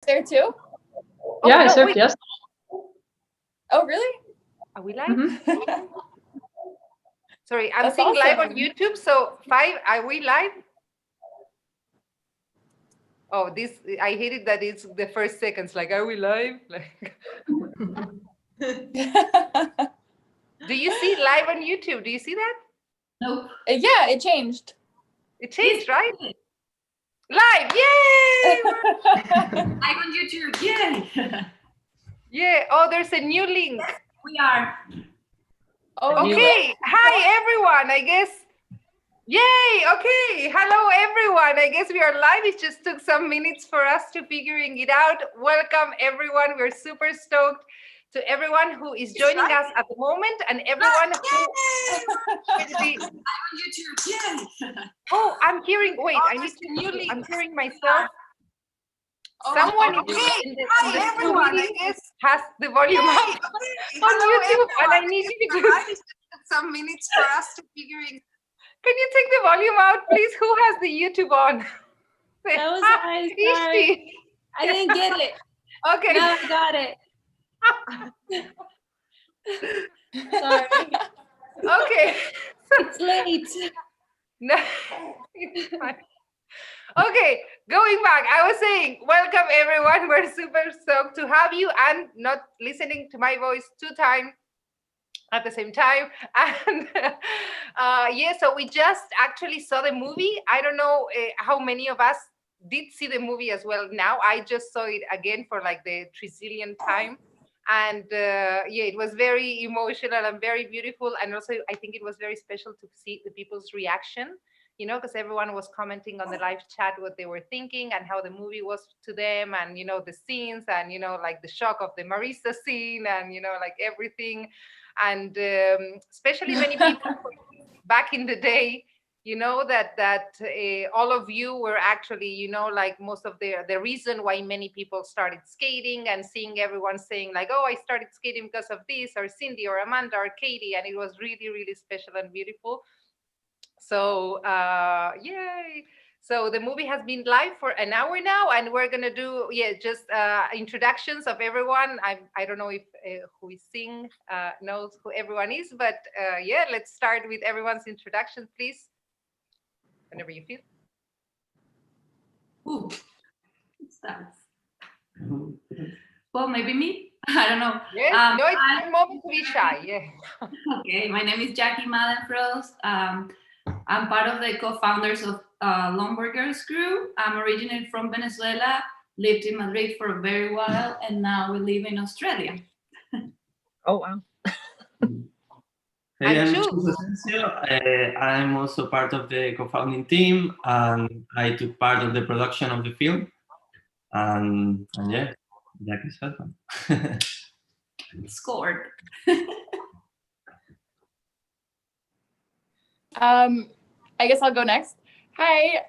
there too? Yeah, I surfed, yes. Oh, really? Are we live? Mm-hmm. Sorry, I'm That's seeing live on awesome. YouTube. So 5, are we live? Oh, this, I hate it that it's the first seconds, like, are we live? Like, do you see live on YouTube? Do you see that? Nope. Yeah, it changed. It changed, right? Live, yay! I'm on YouTube, yay! Yeah, oh, there's a new link. We are. Oh, Okay, hi everyone, I guess. Yay, okay, hello everyone. I guess we are live. It just took some minutes for us to figuring it out. Welcome everyone. We're super stoked to everyone who is joining us at the moment and everyone who will be. I'm on YouTube, yay! Oh, I'm hearing, wait, I need to, I'm hearing myself. Someone in the everyone, studio has the volume up on YouTube and I need you to some minutes for us to figuring. Can you take the volume out, please? Who has the YouTube on? That was nice. Sorry. I didn't get it. Okay. Now I got it. Sorry. Okay. It's late. No, it's fine. Okay, going back, I was saying, welcome everyone. We're super stoked to have you and not listening to my voice 2 times at the same time. And yeah, so we just actually saw the movie. I don't know how many of us did see the movie as well now. I just saw it again for like the trizillionth time. And yeah, it was very emotional and very beautiful. And also, I think it was very special to see the people's reaction, you know, because everyone was commenting on the live chat what they were thinking and how the movie was to them, and, you know, the scenes and, you know, like the shock of the Marisa scene and, you know, like everything. And especially many people back in the day, you know, that all of you were actually, you know, like most of the reason why many people started skating, and seeing everyone saying like, oh, I started skating because of this, or Cindy or Amanda or Katie, and it was really, really special and beautiful. So yay. So the movie has been live for an hour now, and we're gonna do, yeah, just introductions of everyone. I don't know if who is seeing knows who everyone is, but yeah, let's start with everyone's introduction, please. Whenever you feel. Ooh, it starts. Well, maybe me. I don't know. Yes, no, it's a moment to be shy. Yeah. Okay, my name is Jackie Madenfrost. I'm part of the co-founders of Lomburgers Crew. I'm originally from Venezuela, lived in Madrid for a very while, and now we live in Australia. Oh, wow. Hey, I'm Chus Asensio. I'm also part of the co-founding team, and I took part of the production of the film. And yeah, Jackie's husband. Scored. I guess I'll go next. Hi,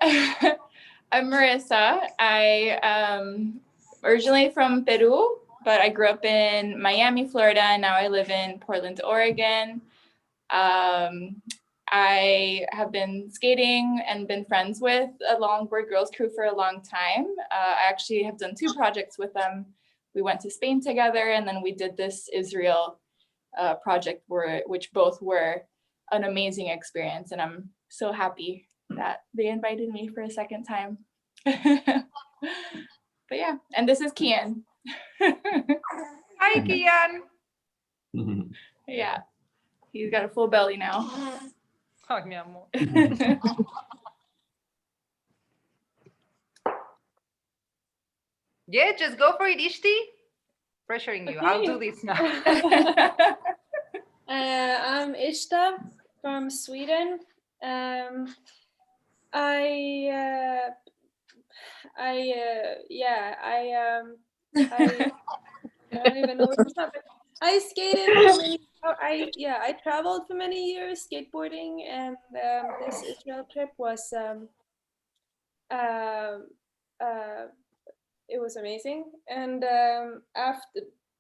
I'm Marissa. I am originally from Peru, but I grew up in Miami, Florida, and now I live in Portland, Oregon. I have been skating and been friends with a Longboard Girls Crew for a long time. I actually have done 2 projects with them. We went to Spain together, and then we did this Israel project, which both were an amazing experience, and I'm so happy that they invited me for a second time. But yeah, and this is Kian. Hi, Kian. Yeah, he's got a full belly now. Oh, mi amor. Yeah, just go for it, Ishti. Pressuring you. Okay. I'll do this now. I'm Ishta from Sweden. I don't even know where to start. I skated for many. I traveled for many years skateboarding, and this Israel trip was it was amazing. And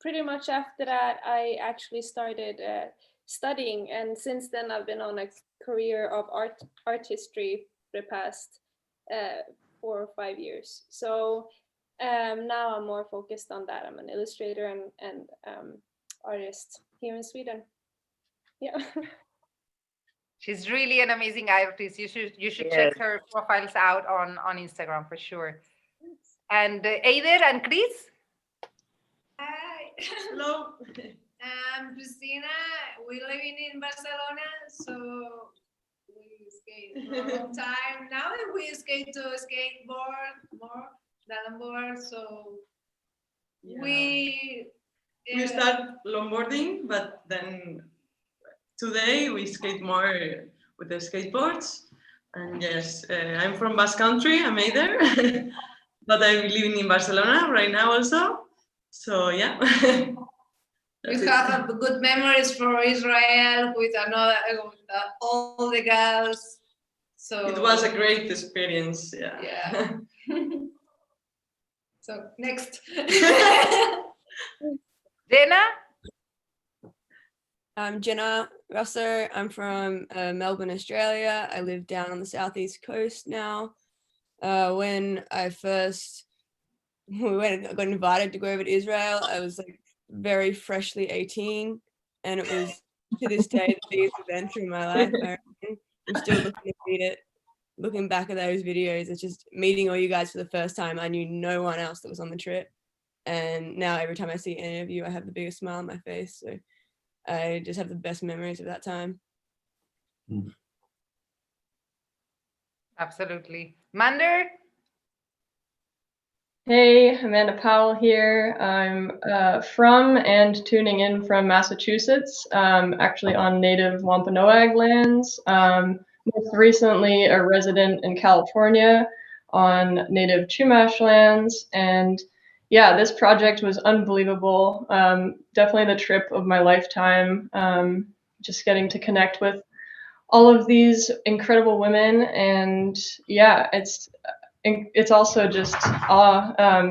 pretty much after that, I actually started studying, and since then I've been on a career of art history for the past 4 or 5 years. So now I'm more focused on that. I'm an illustrator and artist here in Sweden. Yeah. She's really an amazing artist. You should check her profiles out on Instagram for sure. And Eider and Chris? Hi. Hello. I'm Cristina. We living in Barcelona, so we skate for a long time. Now we skate to skateboard more than board, so we start longboarding, but then today we skate more with the skateboards. And yes, I'm from Basque Country, I'm Eider, but I'm living in Barcelona right now also. So yeah. We have good memories for Israel with all the girls. So it was a great experience. Yeah. Yeah. So next. Jenna? I'm Jenna Russer. I'm from Melbourne, Australia. I live down on the southeast coast now. When I first got invited to go over to Israel, I was like very freshly 18, and it was to this day the biggest adventure in my life. I'm still looking to beat it. Looking back at those videos, it's just meeting all you guys for the first time. I knew no one else that was on the trip, and now every time I see any of you, I have the biggest smile on my face. So I just have the best memories of that time. Absolutely. Mander? Hey, Amanda Powell here. I'm from and tuning in from Massachusetts, actually on native Wampanoag lands. Most recently a resident in California on native Chumash lands. And yeah, this project was unbelievable. Definitely the trip of my lifetime. Just getting to connect with all of these incredible women. And yeah, it's also just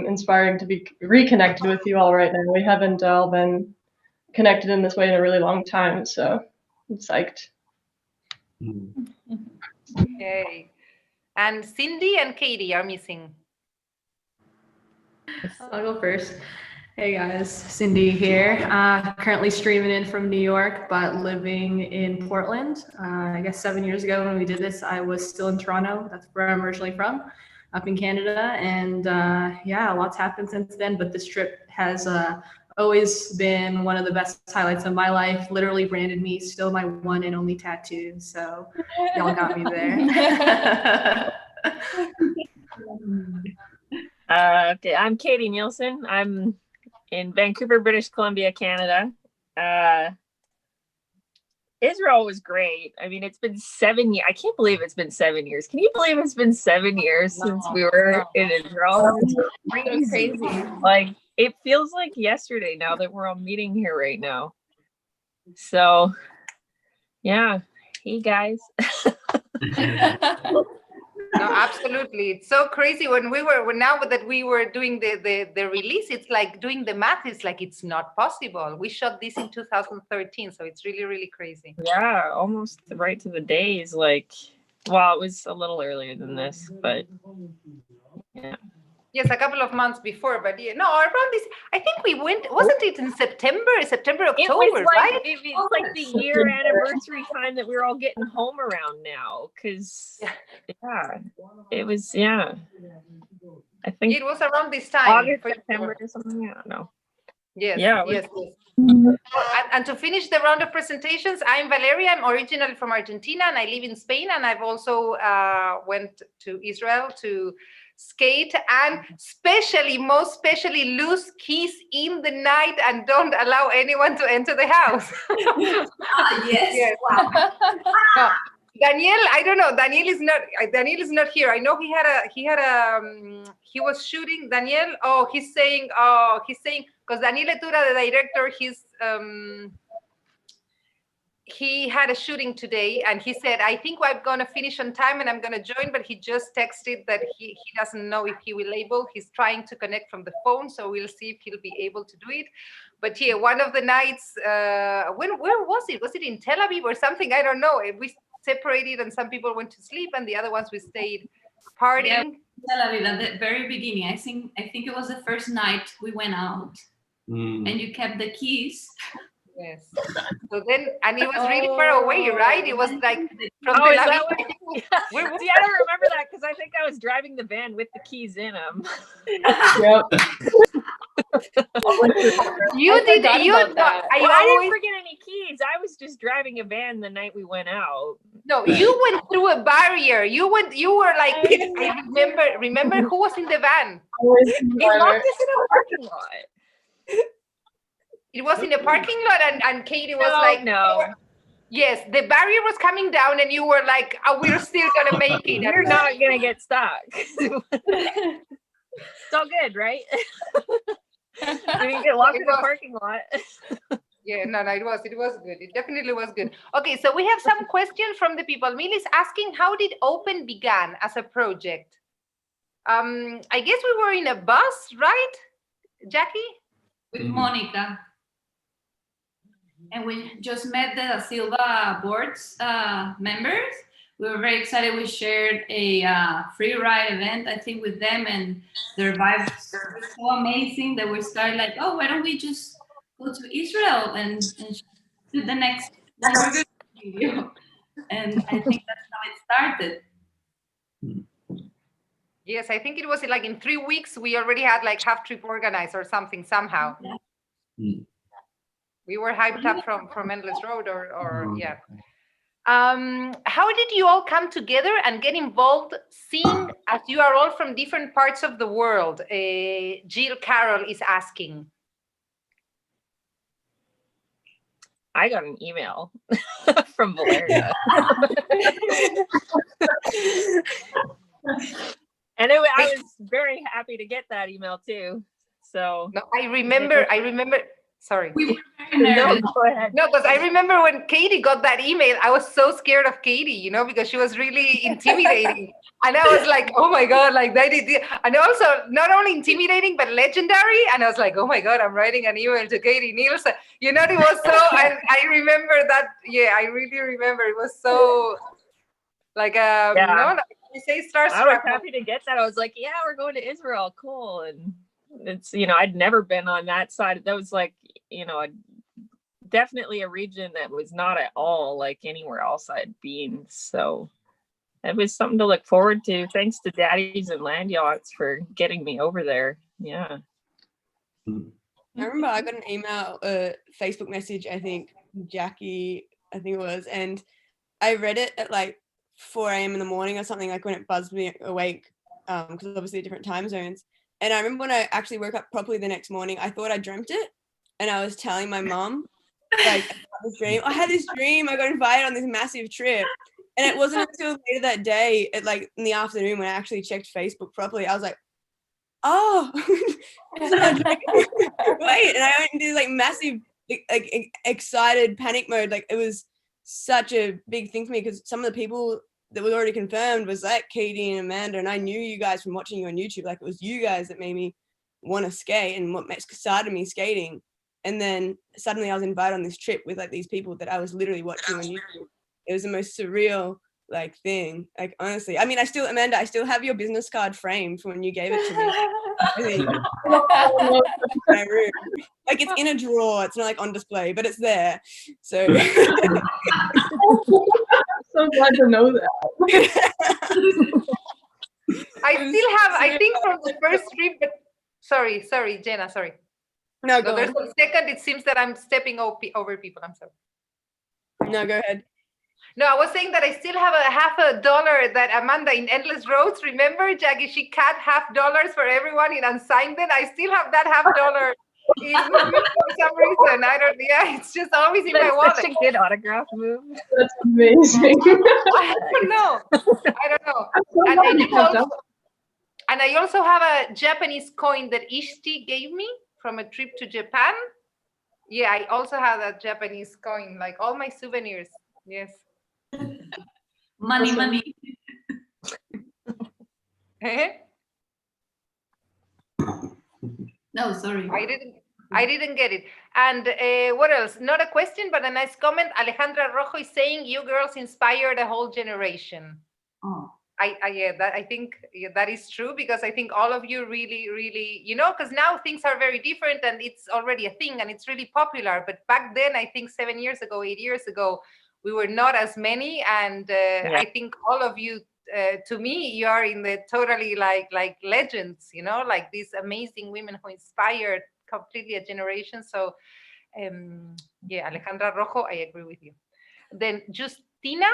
inspiring to be reconnected with you all right now. We haven't all been connected in this way in a really long time, so I'm psyched. Okay. And Cindy and Katie are missing. I'll go first. Hey guys, Cindy here. Currently streaming in from New York, but living in Portland. I guess 7 years ago when we did this, I was still in Toronto. That's where I'm originally from, up in Canada. And yeah, a lot's happened since then, but this trip has always been one of the best highlights of my life. Literally branded me, still my one and only tattoo. So y'all got me there. Okay, I'm Katie Nielsen. I'm in Vancouver, British Columbia, Canada. Israel was great. I mean, it's been 7 years. I can't believe it's been 7 years. Can you believe it's been 7 years since we were in Israel? It's crazy. Like, it feels like yesterday now that we're all meeting here right now. So, yeah. Hey, guys. No, absolutely. It's so crazy now that we were doing the release, it's like doing the math, it's like it's not possible. We shot this in 2013, so it's really, really crazy. Yeah, almost right to the days. Like, well, it was a little earlier than this, but yeah. Yes, a couple of months before, but yeah, no, around this, I think we went, wasn't it in September, October, right? It was like the year anniversary time that we were all getting home around now, because yeah, it was, yeah. I think it was around this time. August, September or something, I don't know. Yes, yeah, yes. And to finish the round of presentations, I'm Valeria. I'm originally from Argentina and I live in Spain, and I've also went to Israel to skate and most especially lose keys in the night and don't allow anyone to enter the house. Yes. Wow. No, Daniel, I don't know. Daniel is not here. I know he was shooting. Daniel, he's saying because Daniel Etura, the director, he had a shooting today and he said, I think I'm going to finish on time and I'm going to join, but he just texted that he doesn't know if he will able. He's trying to connect from the phone, so we'll see if he'll be able to do it. But yeah, one of the nights, where was it? Was it in Tel Aviv or something? I don't know. We separated and some people went to sleep and the other ones we stayed partying. Tel Aviv at the very beginning. I think it was the first night we went out, and you kept the keys. Yes. So then, and it was really far away, right? It was like from Oh, is Tel that Aviv. what? See, I don't remember that because I think I was driving the van with the keys in them. Yep. You I did. forgot You. about that. I Well, I didn't always. forget any keys. I was just driving a van the night we went out. No, you went through a barrier. You went. You were like. I remember. Remember who was in the van? They locked us in a parking lot. It was in the parking lot, and Katie was No, like, no. Yes, the barrier was coming down, and you were like, oh, "We're still gonna make it." You're not gonna get stuck. It's all good, right? We didn't get locked in the parking lot. Yeah, no, it was good. It definitely was good. Okay, so we have some questions from the people. Millie's asking, how did Open began as a project? I guess we were in a bus, right, Jackie? With Monica. And we just met the Silva boards members. We were very excited. We shared a free ride event, I think, with them, and their vibes were so amazing that we started like, oh, why don't we just go to Israel and do the next video? And I think that's how it started. Yes, I think it was like in 3 weeks, we already had like half trip organized or something somehow. We were hyped up from Endless Road or yeah. How did you all come together and get involved, seeing as you are all from different parts of the world? Jill Carroll is asking. I got an email from Valeria. And I was very happy to get that email too. So no, I remember. Sorry. No, go ahead. No, because I remember when Katie got that email, I was so scared of Katie, because she was really intimidating. And I was like, oh my God, like that is, and also not only intimidating, but legendary. And I was like, oh my God, I'm writing an email to Katie Nielsen. It was so, I remember that. Yeah, I really remember. It was so like, you say starstruck. I was happy to get that. I was like, yeah, we're going to Israel. Cool. And it's, I'd never been on that side. That was like, definitely a region that was not at all like anywhere else I'd been. So it was something to look forward to. Thanks to Daddies and Land Yachts for getting me over there. Yeah. I remember I got an email, Facebook message, I think, Jackie, I think it was, and I read it at like 4 a.m. in the morning or something, like when it buzzed me awake, because obviously different time zones. And I remember when I actually woke up properly the next morning, I thought I dreamt it. And I was telling my mom, like, I had this dream, I got invited on this massive trip. And it wasn't until later that day, at like in the afternoon, when I actually checked Facebook properly, I was like, oh, wait. And I went into like massive, like excited panic mode. Like it was such a big thing for me because some of the people that was already confirmed was like Katie and Amanda, and I knew you guys from watching you on YouTube. Like it was you guys that made me want to skate and what started me skating. And then suddenly I was invited on this trip with like these people that I was literally watching on YouTube. It was the most surreal like thing. Like honestly, I mean, Amanda, I still have your business card framed from when you gave it to me. My room. Like it's in a drawer. It's not like on display, but it's there. So I'm so glad to know that. I still have, I think from the first trip, but sorry, Jenna, sorry. No, so there's a second, it seems that I'm stepping over people. I'm sorry. No, go ahead. No, I was saying that I still have $50 that Amanda in Endless Roads, remember, Jackie, she cut $50 for everyone and signed it. I still have that $50 for some reason. It's just always in my wallet. That's such a good autograph move. That's amazing. I don't know. And I also have a Japanese coin that Ishti gave me from a trip to Japan. Yeah, I also have that Japanese coin, like all my souvenirs. Yes. Money. No, sorry. I didn't get it. And what else? Not a question, but a nice comment. Alejandra Rojo is saying, you girls inspire the whole generation. Oh, I think that is true, because I think all of you really, because now things are very different and it's already a thing and it's really popular. But back then, I think 7 years ago, 8 years ago, we were not as many. And I think all of you, to me, you are in the totally like legends, like these amazing women who inspired completely a generation. So Alejandra Rojo, I agree with you. Then Justina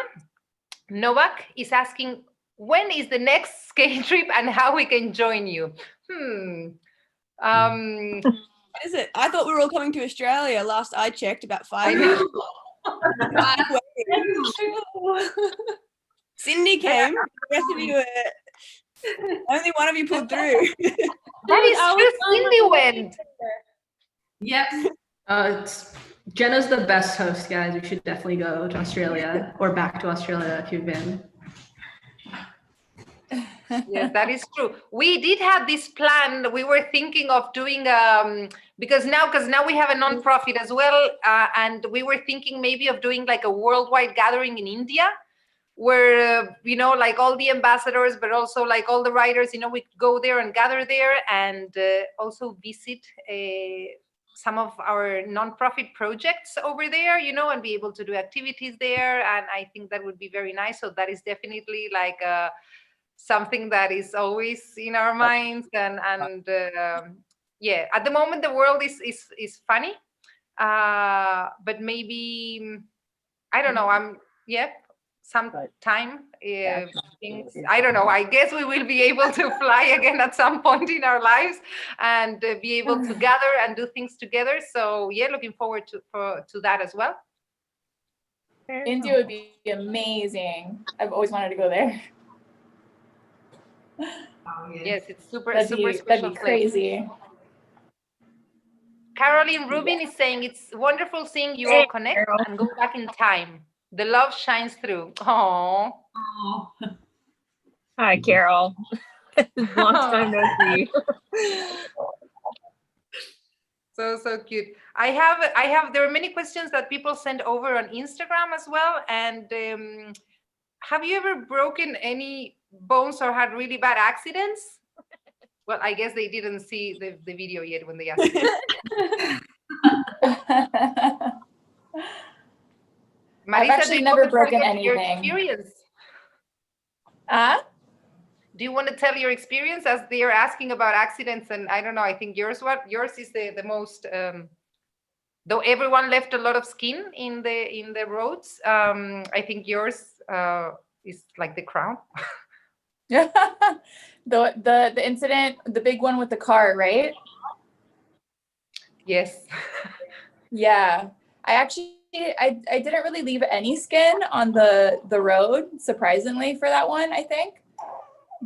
Novak is asking, when is the next skate trip and how we can join you? What is it? I thought we were all coming to Australia. Last I checked, about 5 years. Cindy came. The rest of you, only one of you pulled through. That is true. Cindy went. Yep. Jenna's the best host, guys. You should definitely go to Australia or back to Australia if you've been. Yes, that is true. We did have this plan. We were thinking of doing because now we have a non-profit as well, and we were thinking maybe of doing like a worldwide gathering in India, where like all the ambassadors, but also like all the writers, we go there and gather there, and also visit some of our non-profit projects over there, and be able to do activities there. And I think that would be very nice. So that is definitely like something that is always in our minds. And at the moment the world is funny, but maybe I don't know. Some time things, I don't know. I guess we will be able to fly again at some point in our lives and be able to gather and do things together. So looking forward to that as well. India would be amazing. I've always wanted to go there. Yes, it's super That'd special. be crazy. Caroline Rubin is saying it's wonderful seeing you all connect and go back in time. The love shines through. Oh. Hi, Carol. Long time no see. So cute. I have. There are many questions that people send over on Instagram as well. And have you ever broken any bones or had really bad accidents? Well, I guess they didn't see the video yet when they asked me. Marisa, I've actually never broken your anything. Experience? Do you want to tell your experience, as they are asking about accidents? And I don't know, I think yours is the most, though everyone left a lot of skin in the roads, I think yours is like the crown. the incident, the big one with the car, right? Yes. Yeah, I didn't really leave any skin on the road, surprisingly, for that one, I think.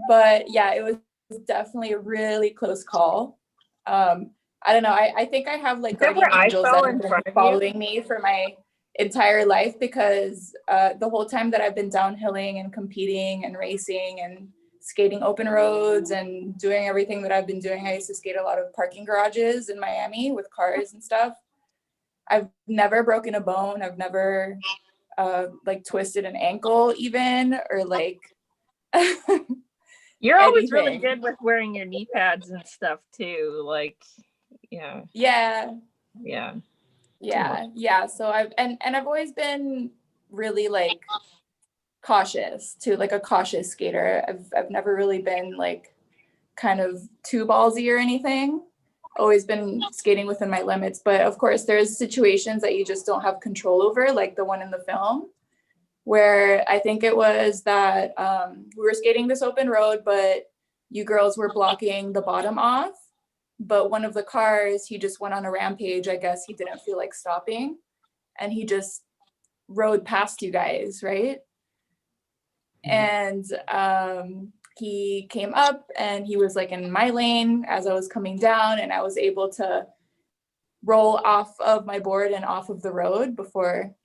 But yeah, it was definitely a really close call. I don't know. I think I have like guardian angels that have been following me for my entire life, because the whole time that I've been downhilling and competing and racing and skating open roads and doing everything that I've been doing, I used to skate a lot of parking garages in Miami with cars and stuff. I've never broken a bone. I've never like twisted an ankle even, or like you're always really good with wearing your knee pads and stuff too. Like, yeah. So I've always been really like cautious too, like a cautious skater. I've never really been like kind of too ballsy or anything. Always been skating within my limits, but of course there's situations that you just don't have control over, like the one in the film, where I think it was that we were skating this open road, but you girls were blocking the bottom off. But one of the cars, he just went on a rampage. I guess he didn't feel like stopping, and he just rode past you guys, right? And he came up and he was like in my lane as I was coming down, and I was able to roll off of my board and off of the road before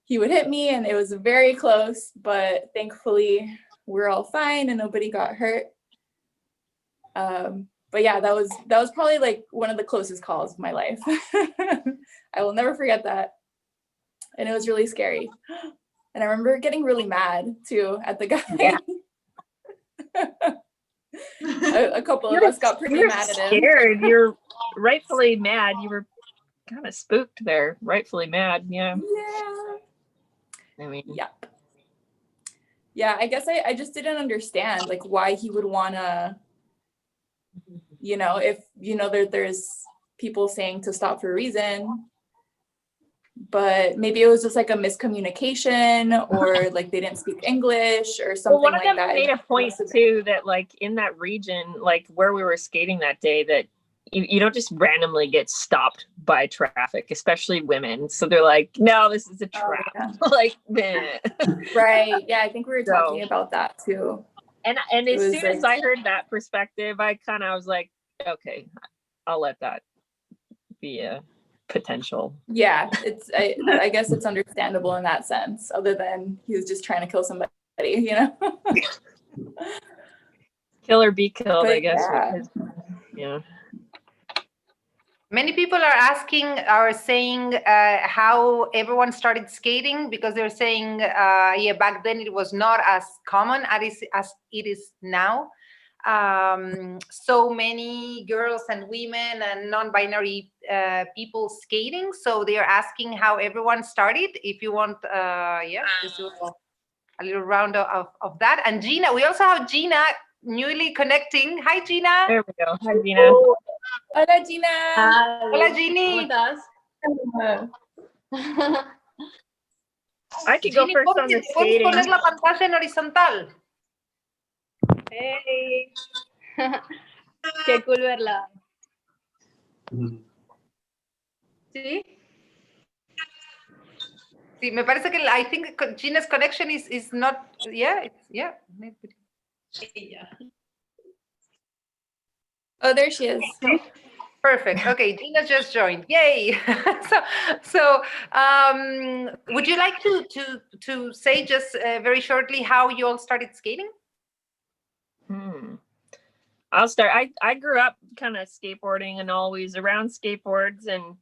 he would hit me. And it was very close, but thankfully we're all fine and nobody got hurt. But yeah, that was probably like one of the closest calls of my life. I will never forget that. And it was really scary. And I remember getting really mad too at the guy. Yeah. A couple of us got pretty You're mad at him. scared. You're rightfully mad. You were kind of spooked there. Rightfully mad. Yeah. Yeah. I mean, Yep. Yeah, I guess I just didn't understand like why he would wanna, you know, if you know there's people saying to stop for a reason, but maybe it was just like a miscommunication or like they didn't speak English or something well, one of like them that. made a point too that like in that region, like where we were skating that day, that you don't just randomly get stopped by traffic, especially women. So they're like, no, this is a trap. yeah. Like, meh. Right. Yeah, I think we were So- talking about that too. And It as was soon as like- I heard that perspective, I was like, okay, I'll let that be a potential. Yeah, I guess it's understandable in that sense, other than he was just trying to kill somebody, you know? Kill or be killed, I But guess. yeah. Yeah. Many people are saying how everyone started skating, because they're saying, yeah, back then it was not as common as it is now. So many girls and women and non-binary people skating. So they are asking how everyone started. If you want, yeah, just do a little round of that. And Gina, we also have Gina newly connecting. Hi, Gina. There we go. Hi, Gina. Hola, Gina. Hola, Gini. I could go Gini, first on the ¿puedes skating. poner la pantalla en horizontal? Hey. Qué cool verla. ¿Sí? Sí, me parece que I think Gina's connection is not, yeah, yeah. Oh, there she is. Perfect. Okay, Gina just joined. Yay! so would you like to say just very shortly how you all started skating? I'll start. I grew up kind of skateboarding and always around skateboards. And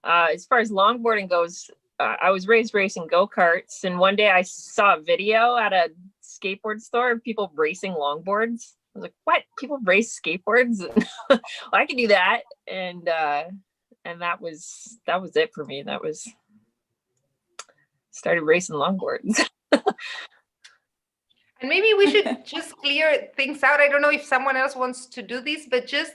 as far as longboarding goes, I was raised racing go-karts. And one day I saw a video at a skateboard store of people racing longboards. I was like, what? People race skateboards? Well, I could do that. And that was it for me. That was started racing longboards. And maybe we should just clear things out. I don't know if someone else wants to do this, but just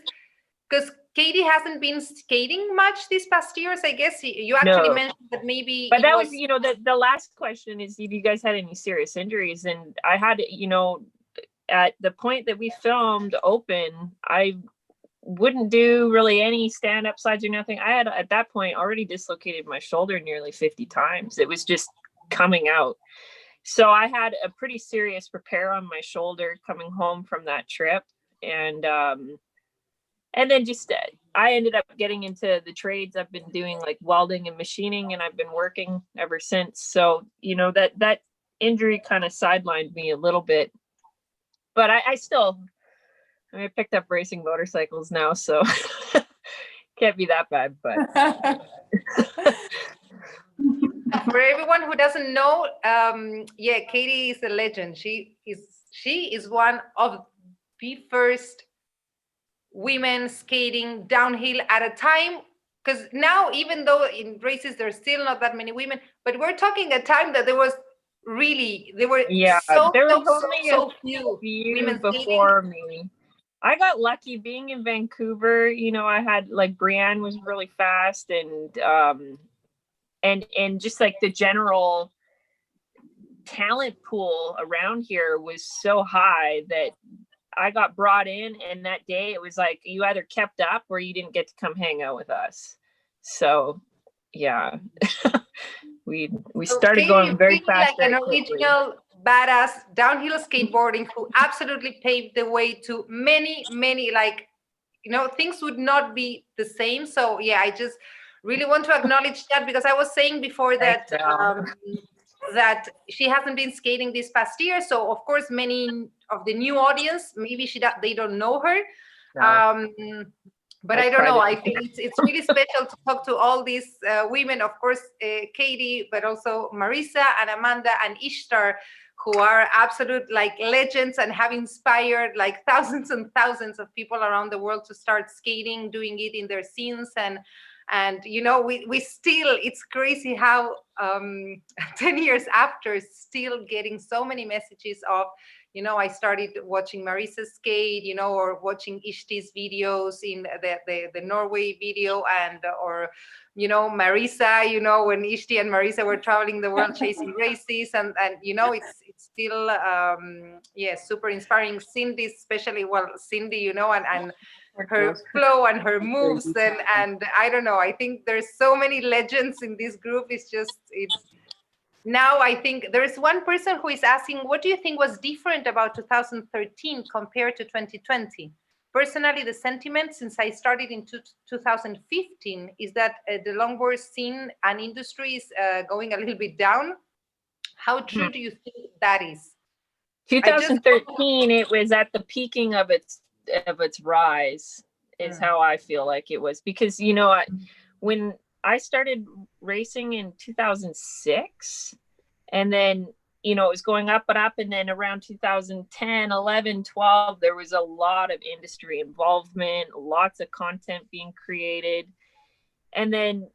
because Katie hasn't been skating much these past years, I guess you actually No. mentioned that maybe. But it that was, you know, the last question is if you guys had any serious injuries. And I had, you know, at the point that we filmed Open, I wouldn't do really any stand-up sides or nothing. I had at that point already dislocated my shoulder nearly 50 times. It was just coming out. So I had a pretty serious repair on my shoulder coming home from that trip. And then just I ended up getting into the trades. I've been doing like welding and machining, and I've been working ever since. So, you know, that injury kind of sidelined me a little bit. But I still, I mean, I picked up racing motorcycles now, so can't be that bad. But for everyone who doesn't know, yeah, Katie is a legend. She is one of the first women skating downhill at a time. Because now, even though in races there's still not that many women, but we're talking a time that there were yeah, so there was only so a few few women before me. I got lucky being in Vancouver. You know, I had like Brianne was really fast, and just like the general talent pool around here was so high that I got brought in, and that day it was like you either kept up or you didn't get to come hang out with us. So yeah. we started Katie, going you very feel fast. like an very quickly. original badass downhill skateboarding who absolutely paved the way to many, like, you know, things would not be the same. So yeah, I just really want to acknowledge that, because I was saying before that that she hasn't been skating this past year. So of course, many of the new audience, maybe they don't know her. No. But Like I don't know. I private- think it's really special to talk to all these women, of course, Katie, but also Marisa and Amanda and Ishtar, who are absolute like legends and have inspired like thousands and thousands of people around the world to start skating, doing it in their scenes. And you know, we still, it's crazy how 10 years after, still getting so many messages of, you know, I started watching Marisa skate, you know, or watching Ishti's videos in the Norway video, and or, you know, Marisa, you know, when Ishti and Marisa were traveling the world chasing races, and you know, it's still yeah, super inspiring. Cindy especially, well, Cindy, you know, and her flow and her moves, and I don't know, I think there's so many legends in this group. It's now I think there's one person who is asking, what do you think was different about 2013 compared to 2020? Personally, the sentiment since I started in 2015 is that the longboard scene and industry is going a little bit down. How true do you think that is? 2013, it was at the peaking of its rise, is how I feel like it was, because you know, when I started racing in 2006, and then you know, it was going up and up, and then around 2010, 11, 12, there was a lot of industry involvement, lots of content being created, and then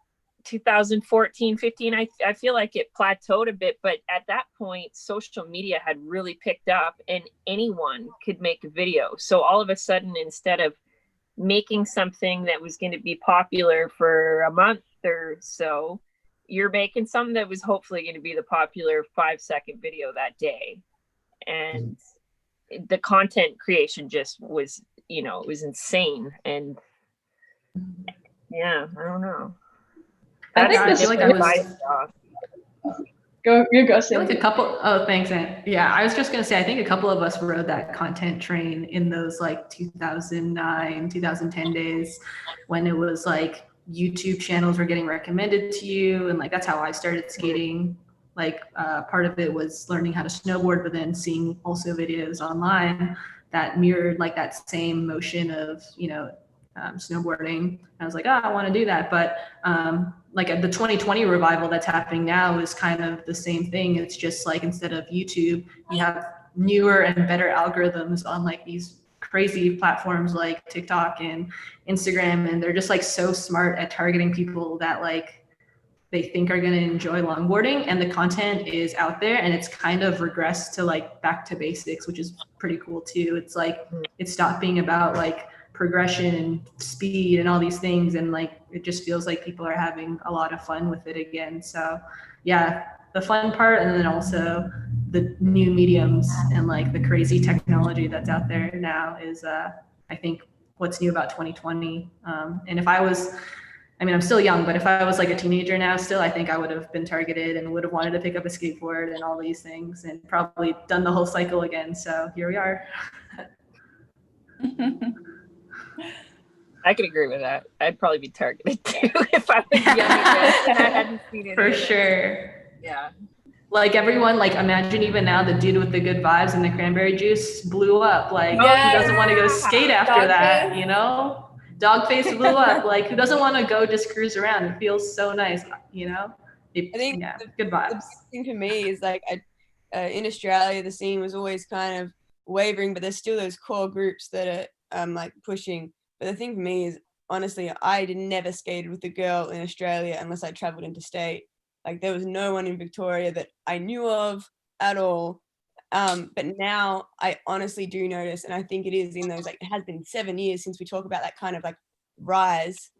2014, 15, I feel like it plateaued a bit, but at that point, social media had really picked up and anyone could make a video. So all of a sudden, instead of making something that was going to be popular for a month or so, you're making something that was hopefully going to be the popular 5-second video that day. And the content creation just was, you know, it was insane. And yeah, I don't know. I think I feel like I was. Go, I feel like a couple. Oh, thanks, Aunt. Yeah, I was just gonna say, I think a couple of us rode that content train in those like 2009, 2010 days, when it was like YouTube channels were getting recommended to you, and like that's how I started skating. Like part of it was learning how to snowboard, but then seeing also videos online that mirrored like that same motion of, you know, snowboarding. I was like, oh, I want to do that. But like the 2020 revival that's happening now is kind of the same thing. It's just like, instead of YouTube, you have newer and better algorithms on like these crazy platforms like TikTok and Instagram. And they're just like so smart at targeting people that like they think are going to enjoy longboarding, and the content is out there, and it's kind of regressed to like back to basics, which is pretty cool too. It's like, it stopped being about like progression and speed and all these things, and like it just feels like people are having a lot of fun with it again. So yeah, the fun part, and then also the new mediums and like the crazy technology that's out there now is I think what's new about 2020. And if I was, I mean, I'm still young, but if I was like a teenager now still, I think I would have been targeted and would have wanted to pick up a skateboard and all these things, and probably done the whole cycle again. So here we are. I could agree with that. I'd probably be targeted too if I was young and I hadn't seen it. For sure. Yeah. Like everyone, like imagine even now the dude with the good vibes and the cranberry juice blew up. Like Yes. who doesn't want to go skate after that, Dogface. you know? Dogface blew up. Like who doesn't want to go just cruise around? It feels so nice, you know? I think yeah, good vibes. The big thing for me is like in Australia, the scene was always kind of wavering, but there's still those core groups that are like pushing. But the thing for me is, honestly, I never skated with a girl in Australia unless I traveled interstate. Like there was no one in Victoria that I knew of at all. But now I honestly do notice, and I think it is in those, like, it has been 7 years since we talk about that kind of like rise,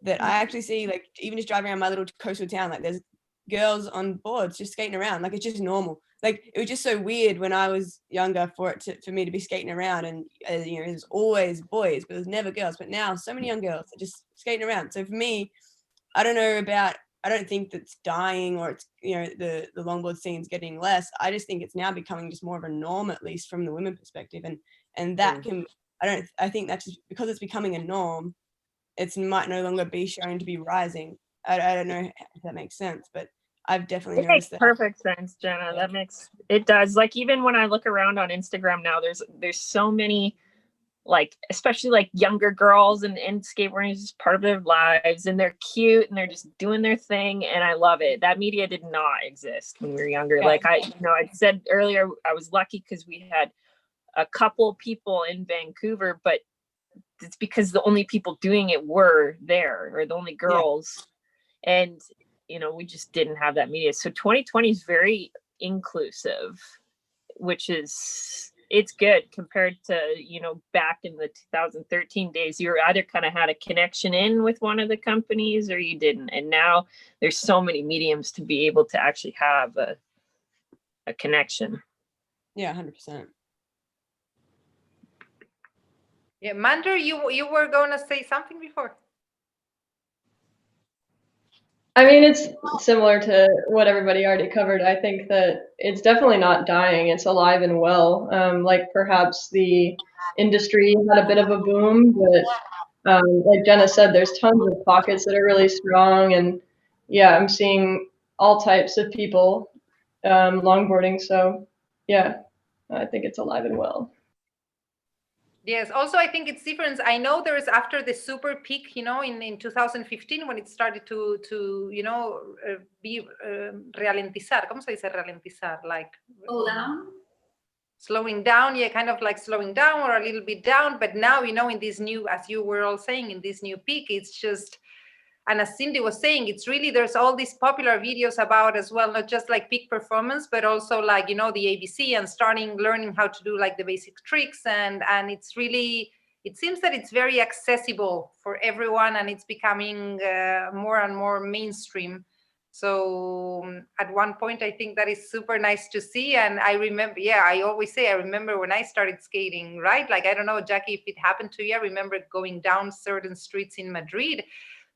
that I actually see, like, even just driving around my little coastal town, like there's girls on boards just skating around. Like it's just normal. Like it was just so weird when I was younger for me to be skating around, and you know, there's always boys, but there's never girls. But now so many young girls are just skating around. So for me, I don't think that's dying, or it's, you know, the longboard scene's getting less. I just think it's now becoming just more of a norm, at least from the women perspective, and that can, I think that's just because it's becoming a norm. It might no longer be shown to be rising. I don't know if that makes sense, but I've definitely noticed that. It makes perfect sense, Jenna. It does. Like even when I look around on Instagram now, there's so many like especially like younger girls, and skateboarding is just part of their lives, and they're cute and they're just doing their thing, and I love it. That media did not exist when we were younger. Yeah. Like I said earlier, I was lucky because we had a couple people in Vancouver, but it's because the only people doing it were there, or the only girls. And we just didn't have that media. So 2020 is very inclusive, which is, it's good compared to back in the 2013 days. You either kind of had a connection in with one of the companies or you didn't, and now there's so many mediums to be able to actually have a connection. Yeah, 100%. Yeah, Mander, you were going to say something before. I mean, it's similar to what everybody already covered. I think that it's definitely not dying. It's alive and well. Like perhaps the industry had a bit of a boom, but like Jenna said, there's tons of pockets that are really strong. And yeah, I'm seeing all types of people longboarding. So yeah, I think it's alive and well. Yes, also I think it's different. I know there is, after the super peak, in 2015, when it started to be ralentizar. ¿Cómo se dice ralentizar? Like Slow down. Slowing down, yeah, kind of like slowing down or a little bit down. But now, in this new, as you were all saying, in this new peak, it's just, and as Cindy was saying, it's really, there's all these popular videos about as well, not just like peak performance, but also like, the ABC and learning how to do like the basic tricks. And it's really, it seems that it's very accessible for everyone, and it's becoming more and more mainstream. So at one point, I think that is super nice to see. And I remember, I always say, I remember when I started skating, right? Like, I don't know, Jackie, if it happened to you, I remember going down certain streets in Madrid,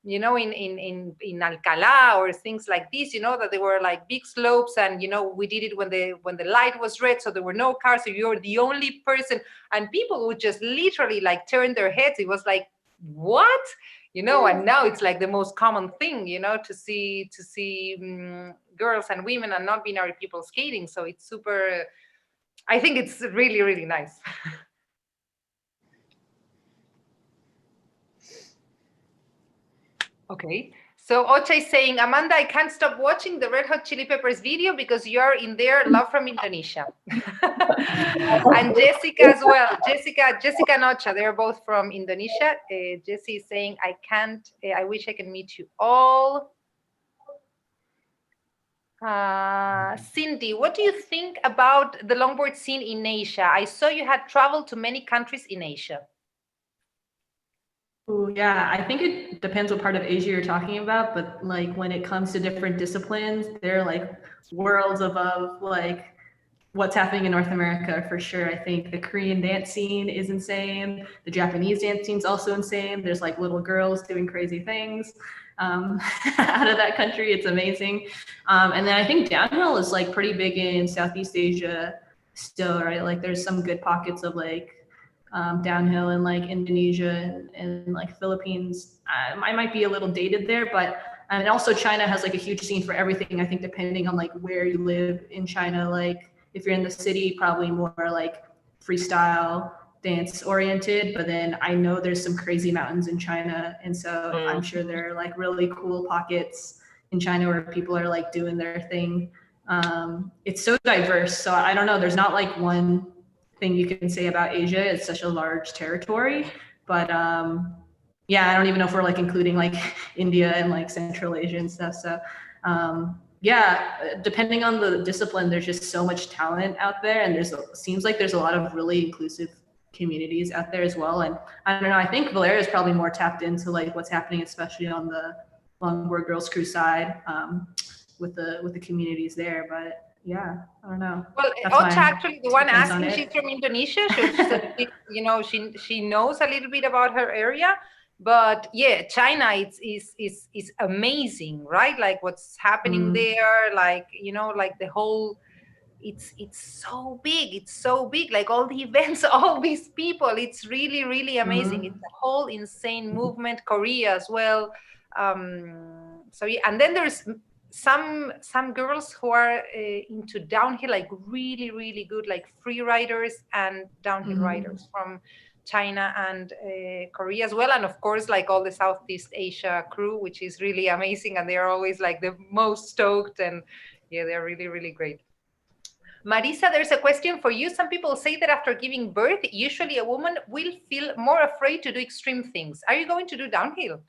in Alcalá or things like this, that they were like big slopes, and we did it when the light was red, so there were no cars, so you're the only person, and people would just literally like turn their heads. It was like, what? And now it's like the most common thing, to see girls and women and non-binary people skating. So it's super, I think it's really, really nice. Okay, so Ocha is saying, Amanda, I can't stop watching the Red Hot Chili Peppers video because you're in there, love from Indonesia. And Jessica as well, Jessica and Ocha, they're both from Indonesia. Jessie is saying, I wish I can meet you all. Cindy, what do you think about the longboard scene in Asia? I saw you had traveled to many countries in Asia. Oh, yeah, I think it depends what part of Asia you're talking about, but like when it comes to different disciplines, they're like worlds above like what's happening in North America for sure. I think the Korean dance scene is insane. The Japanese dance scene is also insane. There's like little girls doing crazy things out of that country. It's amazing. And then I think downhill is like pretty big in Southeast Asia still, right? Like there's some good pockets of like downhill in like Indonesia and like Philippines. I might be a little dated there, but and also China has like a huge scene for everything. I think depending on like where you live in China, like if you're in the city, probably more like freestyle dance oriented, but then I know there's some crazy mountains in China. And so I'm sure there are like really cool pockets in China where people are like doing their thing. It's so diverse. So I don't know, there's not like one thing you can say about Asia. It's such a large territory, but yeah, I don't even know if we're like including like India and like Central Asia and stuff. So yeah, depending on the discipline, there's just so much talent out there, and seems like there's a lot of really inclusive communities out there as well. And I don't know, I think Valeria is probably more tapped into like what's happening, especially on the Longboard Girls Crew side with the communities there. But yeah, I don't know. Well, Ocha, actually, the one asking, she's from Indonesia. She knows a little bit about her area. But yeah, China is amazing, right? Like what's happening there, like like the whole, it's so big. It's so big. Like all the events, all these people. It's really, really amazing. It's a whole insane movement. Korea as well. So yeah, and then there's some girls who are into downhill, like really, really good, like free riders and downhill riders from China and Korea as well, and of course like all the Southeast Asia crew, which is really amazing, and they're always like the most stoked, and yeah, they're really, really great. Marisa, there's a question for you. Some people say that after giving birth, usually a woman will feel more afraid to do extreme things. Are you going to do downhill?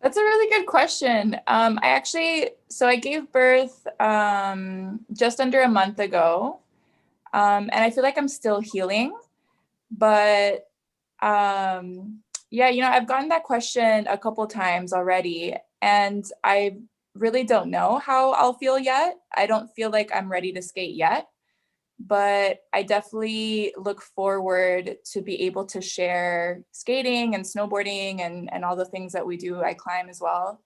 That's a really good question. So I gave birth just under a month ago, and I feel like I'm still healing. But yeah, I've gotten that question a couple times already, and I really don't know how I'll feel yet. I don't feel like I'm ready to skate yet, but I definitely look forward to be able to share skating and snowboarding and all the things that we do. I climb as well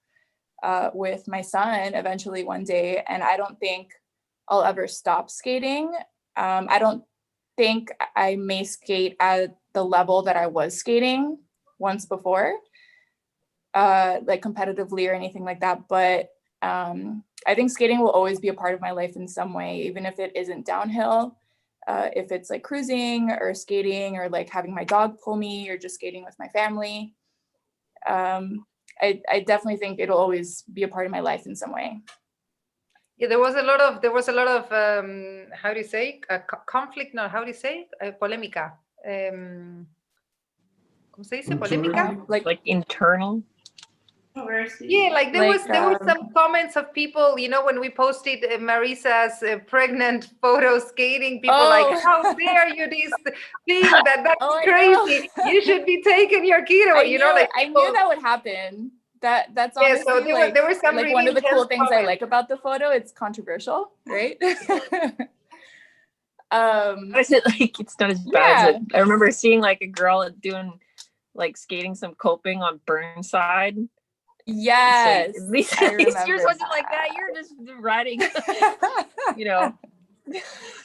with my son eventually one day, and I don't think I'll ever stop skating. I don't think I may skate at the level that I was skating once before, like competitively or anything like that, but I think skating will always be a part of my life in some way, even if it isn't downhill. If it's like cruising or skating or like having my dog pull me or just skating with my family. I definitely think it'll always be a part of my life in some way. Yeah, there was a lot of how do you say conflict? No, how do you say polémica? ¿Cómo se dice polémica? Like internal. Yeah, like there was some comments of people, when we posted Marisa's pregnant photo skating, people like, how dare you this thing, that's crazy. You should be taking your kid away, I knew that would happen. That's honestly, yeah, so there were some like really one of the cool intense things comments. I like about the photo. It's controversial, right? Is it like it's not as bad as I remember seeing like a girl doing like skating some coping on Burnside. Yes, so, at least yours wasn't like that. You're just riding, I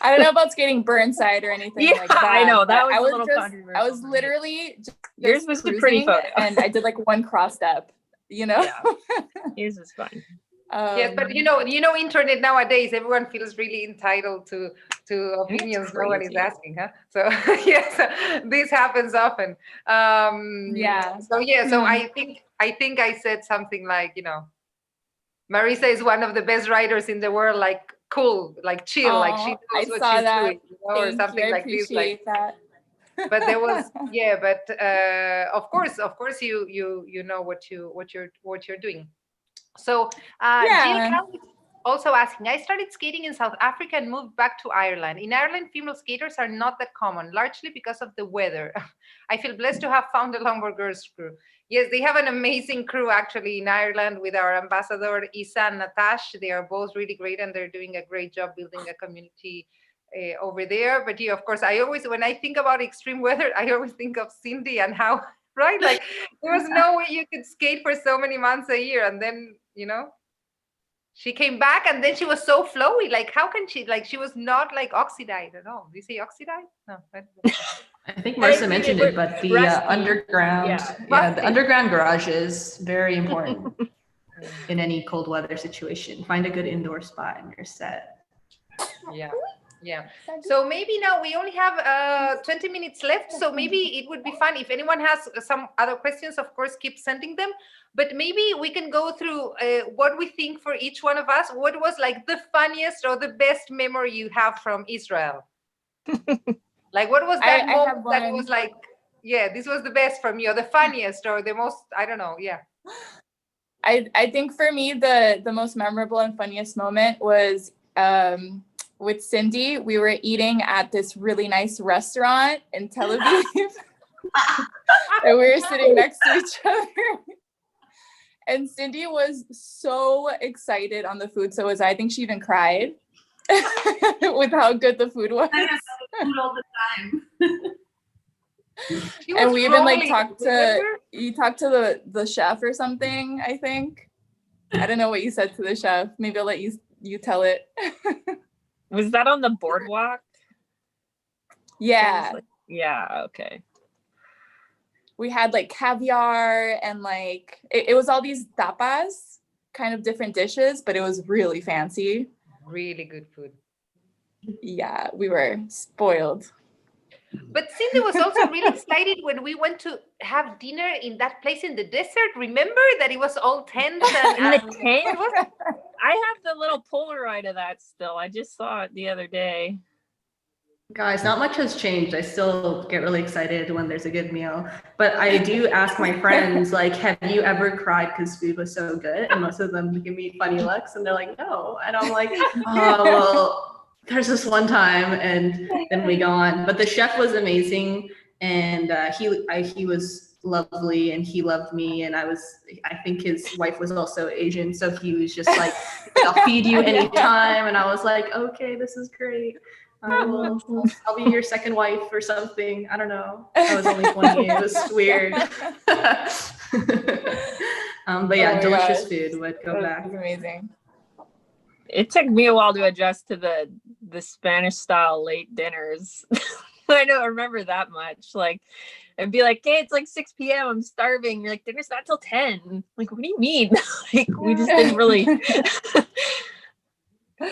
don't know about skating Burnside or anything like that. I know that was I a was little controversial. I was literally just yours was a pretty photo, and I did like one cross step. Yeah. Yours was fun. Yes, but internet nowadays, everyone feels really entitled to opinions no one is asking, huh? So yes, this happens often. So I think I said something like, Marisa is one of the best writers in the world, like cool, like chill, like she knows what she's doing, or something like this. Like that. But there was of course you know what you're doing. So Jill Cow also asking, I started skating in South Africa and moved back to Ireland. In Ireland, female skaters are not that common, largely because of the weather. I feel blessed to have found the Longboard Girls crew. Yes, they have an amazing crew actually in Ireland with our ambassador Isa and Natash. They are both really great and they're doing a great job building a community over there. But of course, when I think about extreme weather, I always think of Cindy and how, right? Like there was no way you could skate for so many months a year. And then, she came back and then she was so flowy. Like, how can she, like, she was not like oxidized at all. Do you say oxidized? No. I think Marisa mentioned it, but the underground, the underground garage is very important in any cold weather situation. Find a good indoor spot and you're set. Yeah. So maybe now we only have 20 minutes left. So maybe it would be fun if anyone has some other questions, of course, keep sending them. But maybe we can go through what we think for each one of us. What was like the funniest or the best memory you have from Israel? Like what was that moment that was like, this was the best from you, or the funniest or the most, I don't know. Yeah. I think for me, the most memorable and funniest moment was with Cindy. We were eating at this really nice restaurant in Tel Aviv. And we were sitting next to each other. And Cindy was so excited on the food. So was I. I think she even cried with how good the food was. I have food all the time. And we even like talked to the chef or something, I think. I don't know what you said to the chef. Maybe I'll let you tell it. Was that on the boardwalk? Yeah. Yeah, okay. We had like caviar and like it was all these tapas, kind of different dishes, but it was really fancy. Really good food. Yeah, we were spoiled. But Cindy was also really excited when we went to have dinner in that place in the desert. Remember that it was all tents and In the what tent? was it? I have the little Polaroid of that still. I just saw it the other day. Guys, not much has changed. I still get really excited when there's a good meal. But I do ask my friends, like, have you ever cried because food was so good? And most of them give me funny looks and they're like, no. And I'm like, oh, well, there's this one time, and then we go on. But the chef was amazing, and he was lovely, and he loved me. And I think his wife was also Asian. So he was just like, I'll feed you anytime. And I was like, okay, this is great. I'll be your second wife or something. I don't know. I was only 20. It was weird. But yeah, delicious food. Would go back. That's amazing. It took me a while to adjust to the Spanish style late dinners. I don't remember that much. Like, I'd be like, hey, it's like 6 p.m. I'm starving. You're like, dinner's not till 10. Like, what do you mean? Like, we just didn't really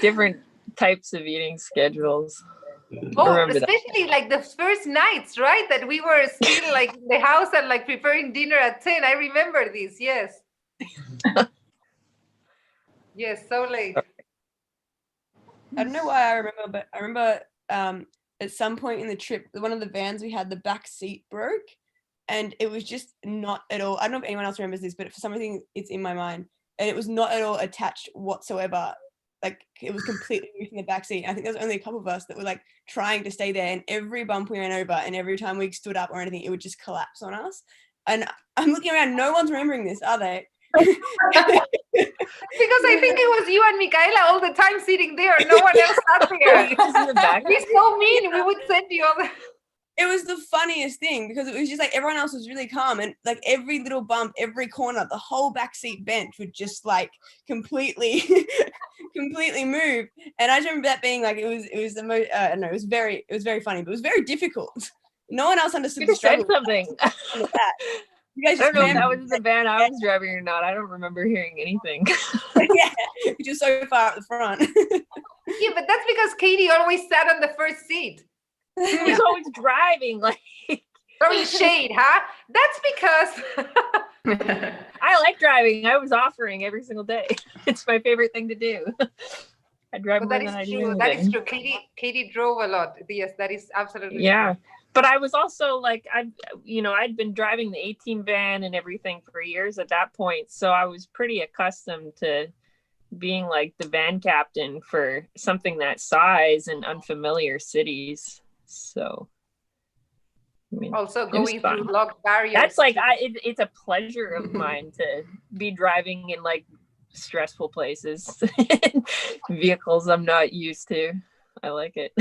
different types of eating schedules. Oh, especially like the first nights, right? That we were still like in the house and like preparing dinner at 10. I remember this, yes. Yes, so late. I don't know why I remember, but I remember at some point in the trip, one of the vans we had, the back seat broke, and it was just not at all. I don't know if anyone else remembers this, but for some reason it's in my mind, and it was not at all attached whatsoever. Like, it was completely loose in the back seat. I think there was only a couple of us that were like trying to stay there, and every bump we ran over and every time we stood up or anything, it would just collapse on us. And I'm looking around, no one's remembering this, are they? Because I think it was you and Micaela all the time sitting there. No one else sat there. We're so mean. We would send you all the... It was the funniest thing because it was just like everyone else was really calm, and like every little bump, every corner, the whole backseat bench would just like completely move. And I just remember that being like, it was the most, I don't know, it was very funny, but it was very difficult. No one else understood the struggle. Something. You guys I don't know if ran- that was the van I was driving or not. I don't remember hearing anything. Yeah, just so far at the front. Yeah, but that's because Katie always sat on the first seat. He was always driving, like throwing shade, huh? That's because I like driving. I was offering every single day. It's my favorite thing to do. I drive more than I do anything. That is true. Katie drove a lot. Yes, that is absolutely yeah. true. But I was also like, I'd been driving the 18 van and everything for years at that point. So I was pretty accustomed to being like the van captain for something that size in unfamiliar cities. So, I mean, also going through locked barriers. That's like, it's a pleasure of mine to be driving in like stressful places, vehicles I'm not used to. I like it.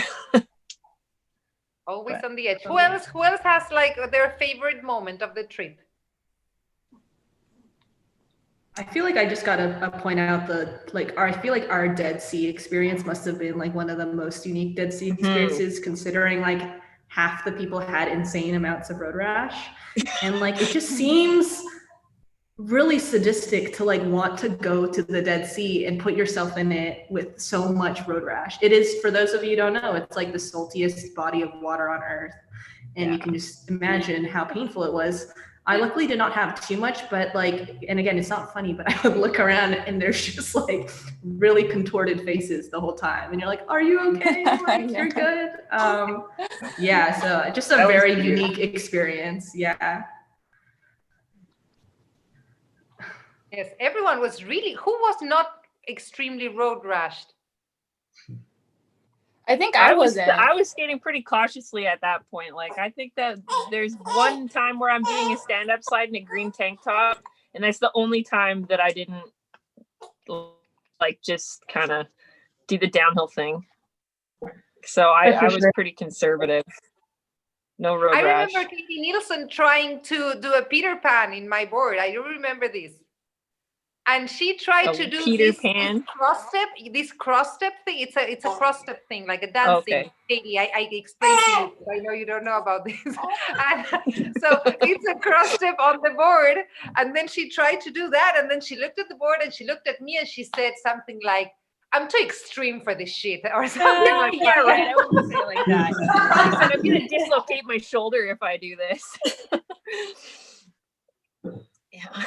Always on the edge. Who else has like their favorite moment of the trip? I feel like I just gotta point out I feel like our Dead Sea experience must have been like one of the most unique Dead Sea experiences, considering like half the people had insane amounts of road rash, and like it just seems really sadistic to like want to go to the Dead Sea and put yourself in it with so much road rash. It is, for those of you who don't know, it's like the saltiest body of water on earth, and you can just imagine how painful it was. I luckily did not have too much, but like, and again, it's not funny, but I would look around and there's just like really contorted faces the whole time. And you're like, are you okay? Like, you're good. Yeah, so just a very unique experience. Yeah. Yes, everyone was really, who was not extremely road rashed? I think I was skating pretty cautiously at that point. Like, I think that there's one time where I'm doing a stand-up slide in a green tank top, and that's the only time that I didn't like just kind of do the downhill thing. So I was pretty conservative. No road rash. I remember Katie Nielsen trying to do a Peter Pan in my board. I do remember this. And she tried to do this cross step thing. It's a cross step thing, like a dancing. Okay. Katie, I explained to you. I know you don't know about this. And so it's a cross step on the board. And then she tried to do that. And then she looked at the board and she looked at me and she said something like, I'm too extreme for this shit or something like Yeah, that. right. I wouldn't say it like that. I probably said I'm gonna dislocate my shoulder if I do this. Yeah.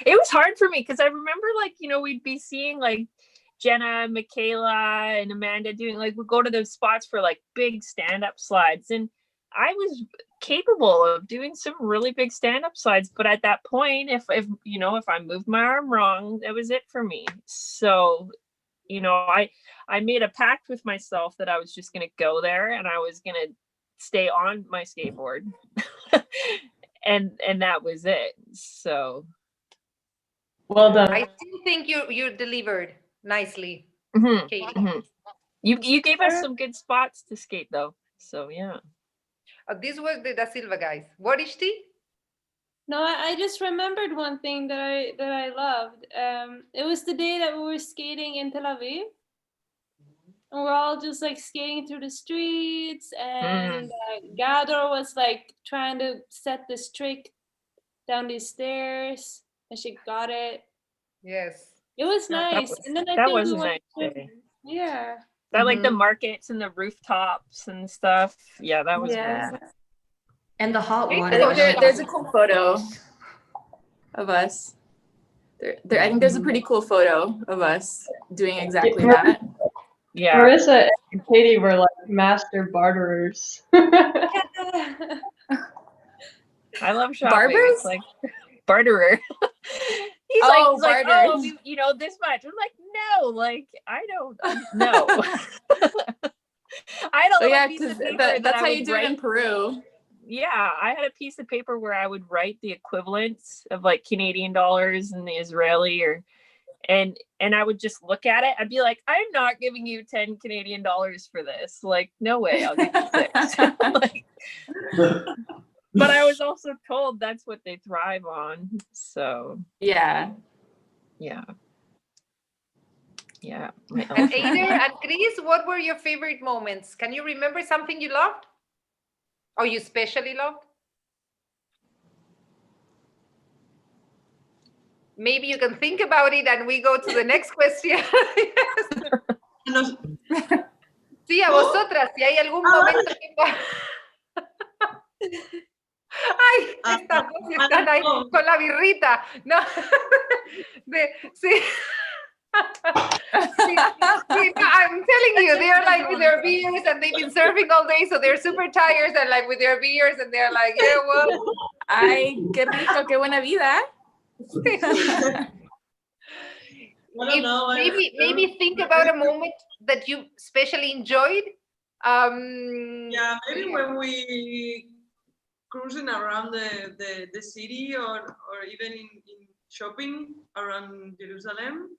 It was hard for me because I remember, like, you know, we'd be seeing like Jenna, Michaela, and Amanda doing, like, we'd go to those spots for like big stand-up slides, and I was capable of doing some really big stand-up slides, but at that point, if you know, if I moved my arm wrong, that was it for me. So, you know, I made a pact with myself that I was just gonna go there and I was gonna stay on my skateboard. and that was it. So well done. I still think you delivered nicely, Katie. You gave us some good spots to skate though. So yeah. This was the Da Silva guys. What is she? No, I just remembered one thing that I loved. It was the day that we were skating in Tel Aviv. And we're all just like skating through the streets, and Gador was like trying to set this trick down these stairs, and she got it. Yes. It was nice. And then I that think was we a went nice to- day. Yeah. That like the markets and the rooftops and stuff. Yeah, that was Yeah. really nice. And the hot I water. think there's a cool photo of us. I think there's a pretty cool photo of us doing exactly that. Yeah. Marissa and Katie were like master barterers. I love shopping. Barbers? It's like barterer. He's Oh, like, barter. oh, you know, this much. I'm like, no, like, I don't know. I had a Oh little yeah, piece because of paper that that's I how would you do it in write. Peru. Yeah, I had a piece of paper where I would write the equivalents of like Canadian dollars and the Israeli, and I would just look at it. I'd be like, I'm not giving you 10 Canadian dollars for this. Like, no way, I'll give you 6. Like, but I was also told that's what they thrive on. So Yeah. yeah. And Eider and Chris, what were your favorite moments? Can you remember something you loved? Or you especially loved? Maybe you can think about it and we go to the next question. Sí, a vosotras, si hay algún momento que... Ay, estas dos están ahí con la birrita. No. Sí. I'm telling you, they're like with their beers and they've been surfing all day, so they're super tired and like with their beers and they're like, yeah, well. Ay, qué rico, qué buena vida. Maybe think about a moment that you especially enjoyed. Yeah, maybe when we cruising around the city or even in shopping around Jerusalem.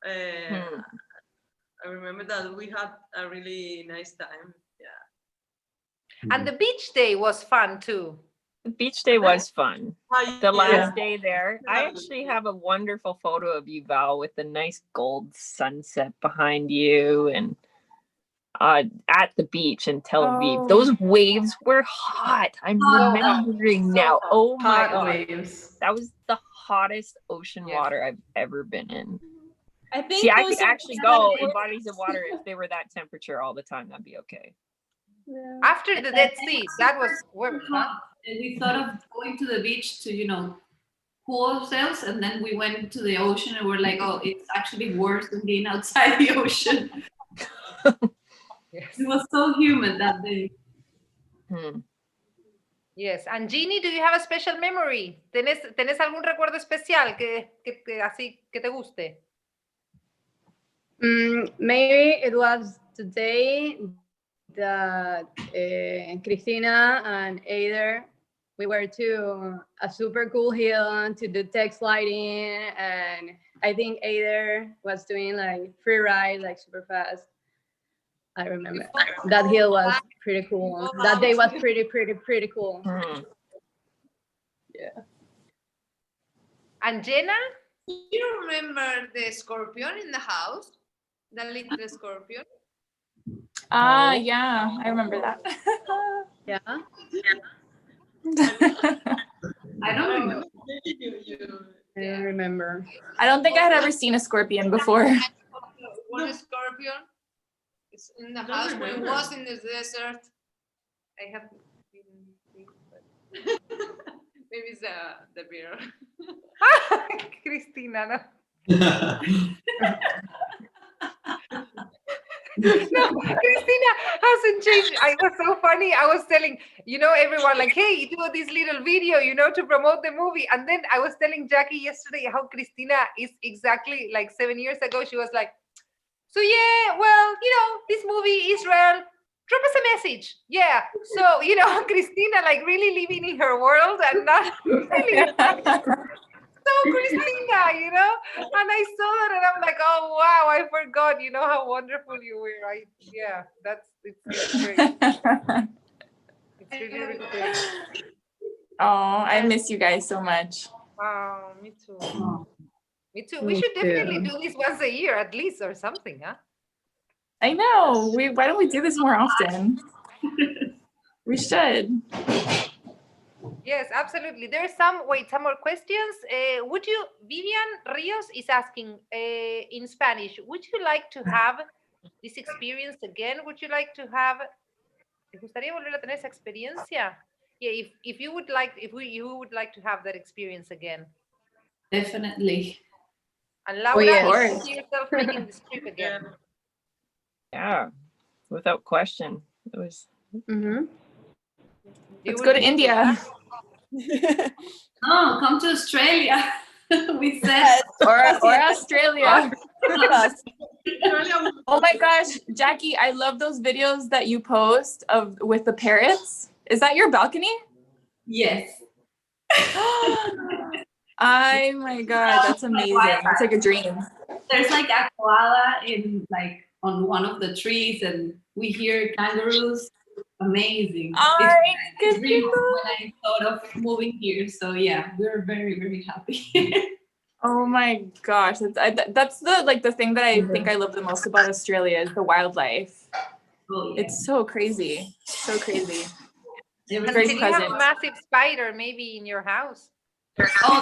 I remember that we had a really nice time. Yeah. And the beach day was fun too. The beach day was fun. The Yeah. last day there, I actually have a wonderful photo of you, Val, with a nice gold sunset behind you, and at the beach in Tel Aviv. Oh. Those waves were hot. I'm remembering now. Oh my Hot god, waves. that was the hottest ocean Yes. water I've ever been in. I think See, I those could are actually some go of the- in bodies of water if they were that temperature all the time. That'd be okay. Yeah. After the Dead Sea, that was huh? And we thought of going to the beach to, you know, cool ourselves, and then we went to the ocean and we're like, oh, it's actually worse than being outside the ocean. Yes. It was so humid that day. Yes. And Jeannie, do you have a special memory? ¿Tenés algún recuerdo especial así que te guste? Maybe it was today that Cristina and Eider, we were to a super cool hill to do tech sliding, and I think Eider was doing like free ride, like super fast. I remember that hill was pretty cool. That day was pretty cool. Yeah. And Jenna? Do you remember the scorpion in the house? The little scorpion? Yeah, I remember that. Yeah. I don't remember. I don't remember. I don't think I had ever seen a scorpion before. No, one scorpion. It's in the Don't house when it remember. was in the desert. I have maybe it's the beer. Cristina, no. No, Christina hasn't changed. I was so funny. I was telling, everyone like, hey, do this little video, to promote the movie. And then I was telling Jackie yesterday how Christina is exactly like 7 years ago. She was like, so yeah, well, this movie, Israel, drop us a message. Yeah. So, Christina like really living in her world and not really. So Christina, and I saw that and I'm like, oh wow, I forgot, how wonderful you were. It's great. It's really, really great. Oh, I miss you guys so much. Oh, me too. Me too. We Me should definitely too. do this once a year at least or something, huh? I know. Why don't we do this more often? We should. Yes, absolutely. There's some more questions. Vivian Rios is asking in Spanish, would you like to have this experience again? Would you like to have, ¿te gustaría volver a tener esa experiencia? Yeah, if you would like, you would like to have that experience again. Definitely. And Laura, yes. you can see yourself making this trip again. Yeah, without question. It was. Mm-hmm. Let's go to India. Oh, come to Australia. We said. Or Australia. Oh my gosh, Jackie, I love those videos that you post with the parrots. Is that your balcony? Yes. Oh my god, that's amazing. It's like a dream. There's like a koala on one of the trees, and we hear kangaroos. Amazing. It's a dream when I thought of moving here. So yeah, we're very, very happy. Oh my gosh, that's the thing that I think I love the most about Australia is the wildlife. Oh, yeah. It's so crazy, so crazy. And Very can you have a present. massive spider maybe in your house? Oh,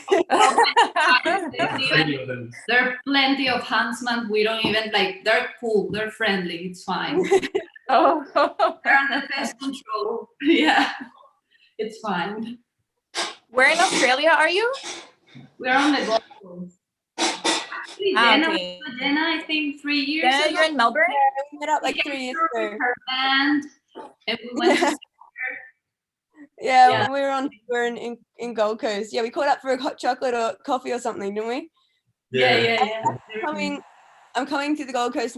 there are plenty of huntsmen. We don't even they're cool, they're friendly, it's fine. Oh, They're on the pest control. Yeah, it's fine. where in Australia are you? We're on the Gold Coast. Okay. Jenna, I think 3 years Yeah, ago. you're in Melbourne? We met up like 3 years ago. Her band, and we went to Yeah, Yeah. when we were on tour in Gold Coast. Yeah, we caught up for a hot chocolate or coffee or something, didn't we? yeah. I'm coming to the Gold Coast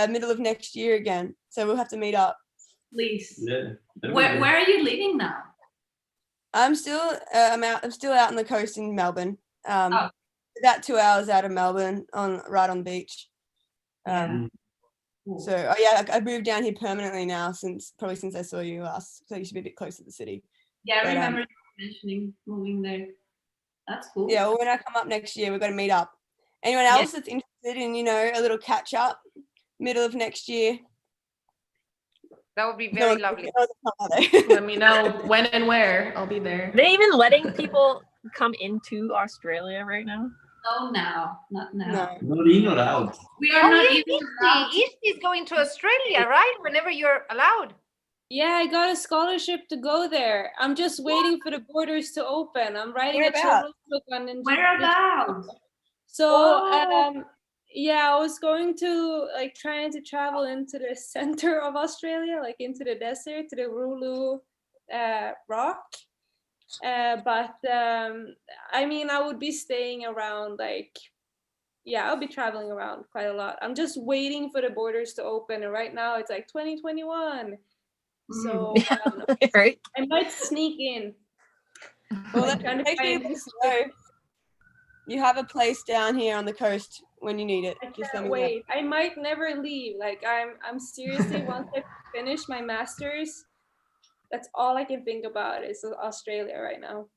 middle of next year again, so we'll have to meet up. Please. Yeah. Where are you living now? I'm still out on the coast in Melbourne. About 2 hours out of Melbourne, right on the beach. Cool. So yeah, I moved down here permanently now since I saw you last. So I used to be a bit closer to the city. Yeah, I But, remember you mentioning moving there. That's cool. Yeah, well, when I come up next year, we're going to meet up. Anyone else that's interested in, a little catch up middle of next year? That would be very lovely. Let me know when and where. I'll be there. Are they even letting people come into Australia right now? No, now, not now. No. Not in or out. We are not yes, even allowed. Ishti is going to Australia, right? Whenever you're allowed. Yeah, I got a scholarship to go there. I'm just waiting for the borders to open. I'm writing a Whereabouts? children's book on Whereabouts? So, yeah, I was going to trying to travel into the center of Australia, like into the desert, to the Uluru Rock. But I mean, I would be staying around I'll be traveling around quite a lot. I'm just waiting for the borders to open, and right now it's 2021. So Right. I might sneak in. Well, I'm trying to make sure find you know you have a place down here on the coast when you need it. I Just let can't me wait. I might never leave. I'm seriously once I finish my master's, that's all I can think about is Australia right now.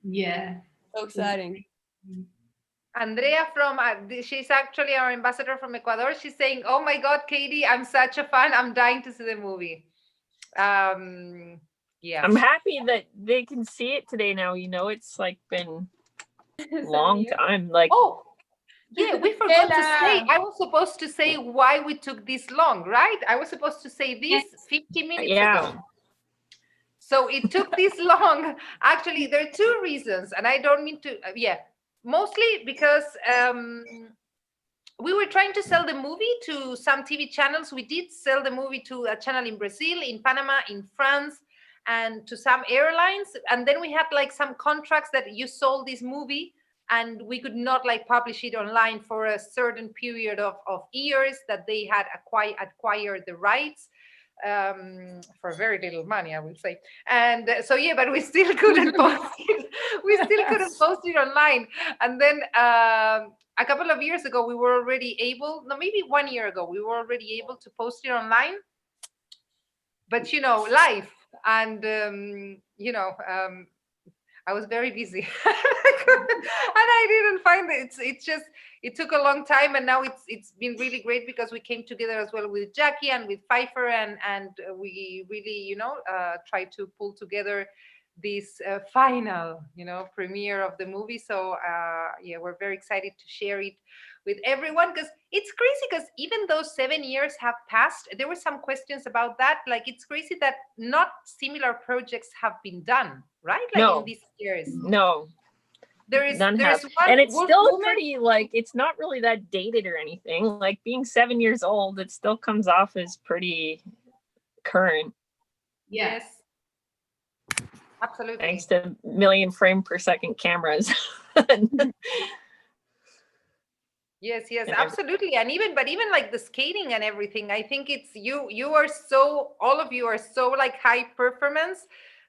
Yeah. know. So exciting. Andrea she's actually our ambassador from Ecuador. She's saying, "Oh my God, Katie, I'm such a fan. I'm dying to see the movie." Yeah. I'm happy that they can see it today now. It's been a long time. Yeah, we forgot to say, Ella. I was supposed to say why we took this long, right? I was supposed to say this 50 minutes ago. So it took this long. Actually, there are two reasons, and I don't mean to, mostly because we were trying to sell the movie to some TV channels. We did sell the movie to a channel in Brazil, in Panama, in France, and to some airlines. And then we had like some contracts that you sold this movie and we could not like publish it online for a certain period of years that they had acquired the rights for very little money, I would say. And so yeah, but we still couldn't post it. We still couldn't post it online. And then a couple of years ago, we were already able, no, maybe 1 year ago, we were already able to post it online. But you know, life and I was very busy and I didn't find it. It's just, it took a long time, and now it's been really great because we came together as well with Jackie and with Pfeiffer, and we really, try to pull together this final, premiere of the movie. So yeah, we're very excited to share it with everyone, because it's crazy, because even though 7 years have passed, there were some questions about that. Like, it's crazy that not similar projects have been done, right? Like No. in these years. No. There's None one, and it's Wolf still Bloomer. pretty, like, it's not really that dated or anything. Like, being 7 years old, it still comes off as pretty current. Yes. Absolutely. Thanks to million frame per second cameras. Yes, And absolutely. And even like the skating and everything, I think it's you are so, all of you are so like high performance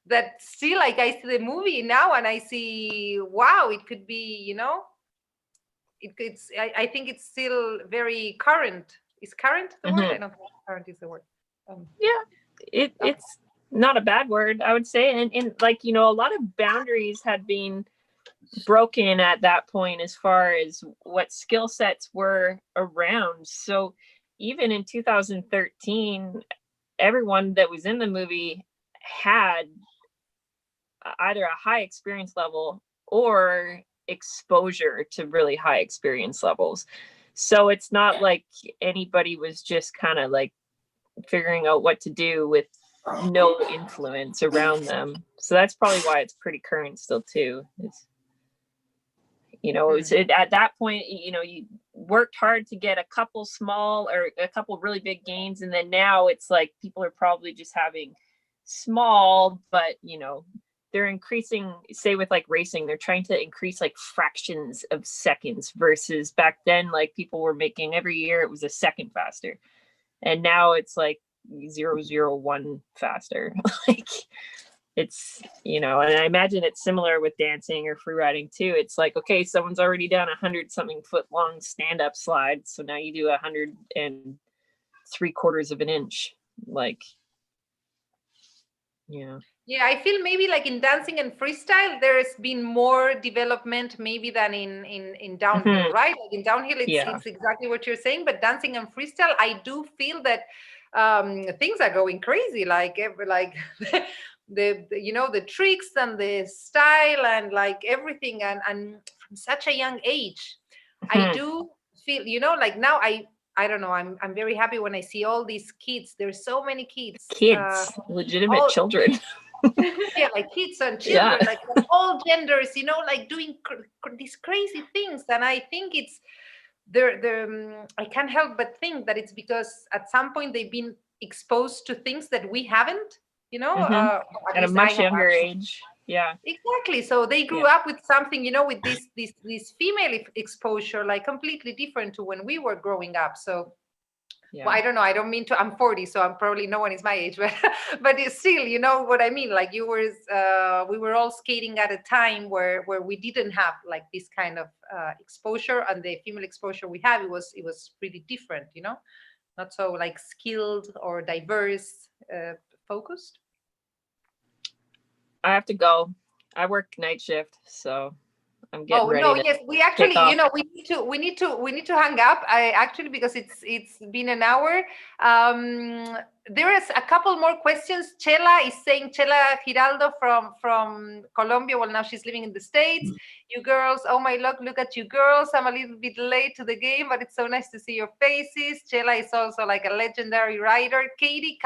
that still, like, I see the movie now and I see, wow, it could be, I think it's still very current. Is current the word? I don't think current is the word. Yeah, it's not a bad word, I would say. And like, a lot of boundaries had been broken at that point as far as what skill sets were around. So even in 2013, everyone that was in the movie had either a high experience level or exposure to really high experience levels. So it's not like anybody was just kind of like figuring out what to do with no influence around them. So that's probably why it's pretty current still too. At that point, you worked hard to get a couple small or a couple really big gains. And then now it's like people are probably just having small, but, they're increasing, say with like racing, they're trying to increase like fractions of seconds versus back then, like people were making every year, it was a second faster. And now it's like 0.001 faster. Like, it's, and I imagine it's similar with dancing or free riding too. It's like, okay, someone's already done 100-something foot long stand-up slide, so now you do 103/4 of an inch. Like, yeah. Yeah, I feel maybe like in dancing and freestyle, there's been more development maybe than in downhill, right? Like in downhill, it's exactly what you're saying, but dancing and freestyle, I do feel that things are going crazy. Like the tricks and the style and like everything, and from such a young age, I do feel, like now I don't know, I'm very happy when I see all these kids. There's so many kids, legitimate children. Yeah, like kids and children, like all genders, like doing these crazy things. And I think it's I can't help but think that it's because at some point they've been exposed to things that we haven't, at a much younger age. Yeah, exactly. So they grew up with something, with this female exposure, like completely different to when we were growing up. So well, I don't know. I don't mean to. I'm 40, so I'm probably no one is my age, but it's still, you know what I mean. Like we were all skating at a time where we didn't have like this kind of exposure, and the female exposure we have, it was pretty different, not so like skilled or diverse, focused. I have to go. I work night shift, so I'm getting ready. No, to yes, we actually, off. you know, we need to hang up. I actually, because it's been an hour. There is a couple more questions. Chela Giraldo from Colombia. Well, now she's living in the States. You girls, oh my luck, look at you girls. I'm a little bit late to the game, but it's so nice to see your faces. Chela is also like a legendary rider. Katie,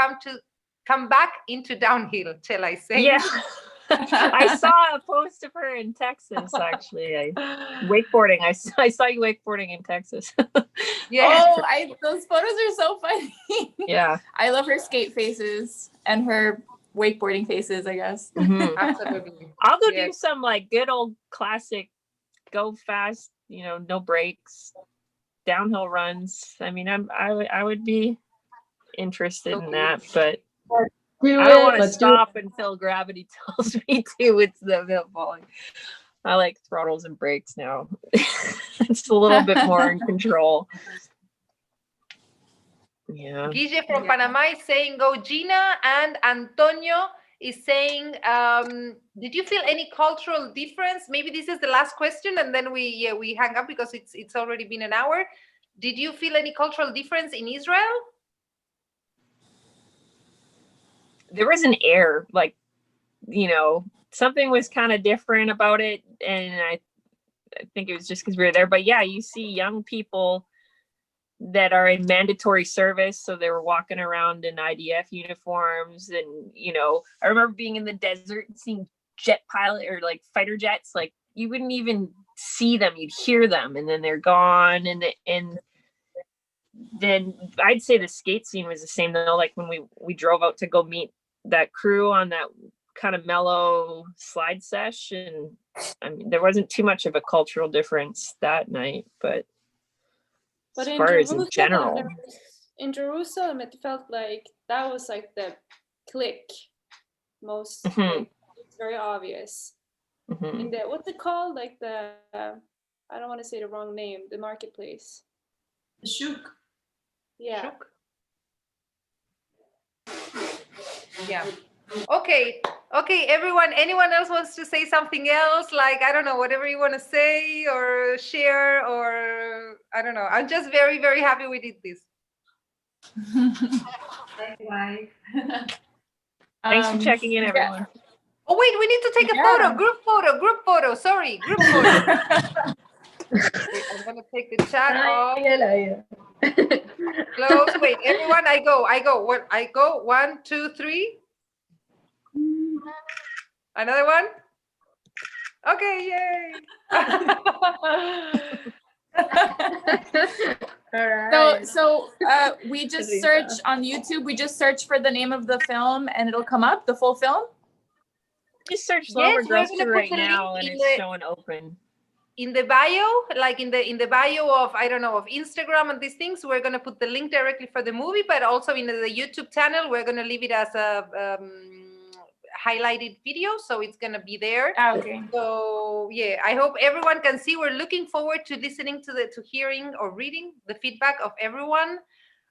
come back into downhill, Chela is saying. Yeah. I saw a post of her in Texas, actually. Wakeboarding. I saw you wakeboarding in Texas. Yeah. Oh, those photos are so funny. Yeah. I love her skate faces and her wakeboarding faces, I guess. Mhm. Absolutely. I'll go Yeah. do some like good old classic, go fast, you know, no brakes, downhill runs. I mean, I would be interested in that, but I don't want to stop until gravity tells me to. It's the falling. I like throttles and brakes now. It's a little bit more in control. Yeah. Guille from Panama is saying go Gina, and Antonio is saying, did you feel any cultural difference? Maybe this is the last question, and then we hang up because it's already been an hour. Did you feel any cultural difference in Israel? There was an air, like, you know, something was kind of different about it, and I think it was just because we were there. But yeah, you see young people that are in mandatory service, so they were walking around in IDF uniforms, and you know, I remember being in the desert and seeing jet pilot or like fighter jets, like you wouldn't even see them, you'd hear them, and then they're gone. And then I'd say the skate scene was the same though. Like when we drove out to go meet that crew on that kind of mellow slide sesh, and I mean there wasn't too much of a cultural difference that night, but as far as in general, in Jerusalem, it felt like that was like the click most. Like, it's very obvious. In the, what's it called? Like the I don't want to say the wrong name. The marketplace. The Shuk. Yeah. Yeah. Okay, everyone. Anyone else wants to say something else? Like, I don't know, whatever you want to say or share, or I don't know. I'm just very, very happy we did this. Thanks for checking in, everyone. Oh wait, we need to take a photo. Group photo. Sorry, group photo. Wait, I'm gonna take the chat off. Close. Wait, everyone. I go. What? I go. 1, 2, 3. Another one. Okay, yay. So we just search on YouTube. We just search for the name of the film, and it'll come up, the full film. Just search Yes, Lower we're Girls gonna Crew put right the now, link and in it's showing open. In the bio, like in the bio of, I don't know, of Instagram and these things, we're gonna put the link directly for the movie, but also in the YouTube channel, we're gonna leave it as a highlighted video, so it's gonna be there. Okay. So yeah, I hope everyone can see. We're looking forward to listening to hearing or reading the feedback of everyone.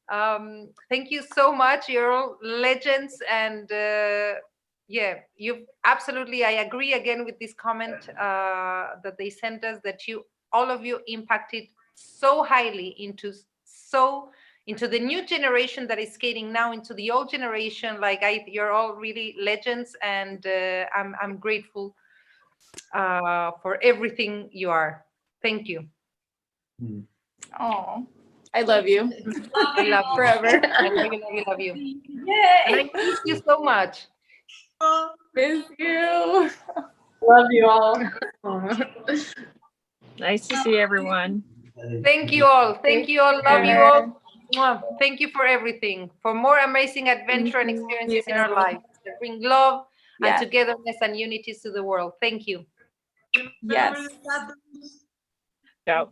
Thank you so much. You're all legends, and yeah, you absolutely. I agree again with this comment that they sent us, that all of you impacted so highly into the new generation that is skating now, into the old generation. Like you're all really legends, and I'm grateful for everything you are. Thank you. Oh, I love you. I love you Forever. I love you. Yay. And I miss you so much. Miss you. Love you all. Nice to see everyone. Thank you all. Thank you all. Love you all. Mwah. Thank you for everything, for more amazing adventure and experiences in our lives that bring love and togetherness and unity to the world. Thank you. Yes. Ciao.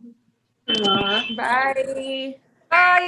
Bye. Bye.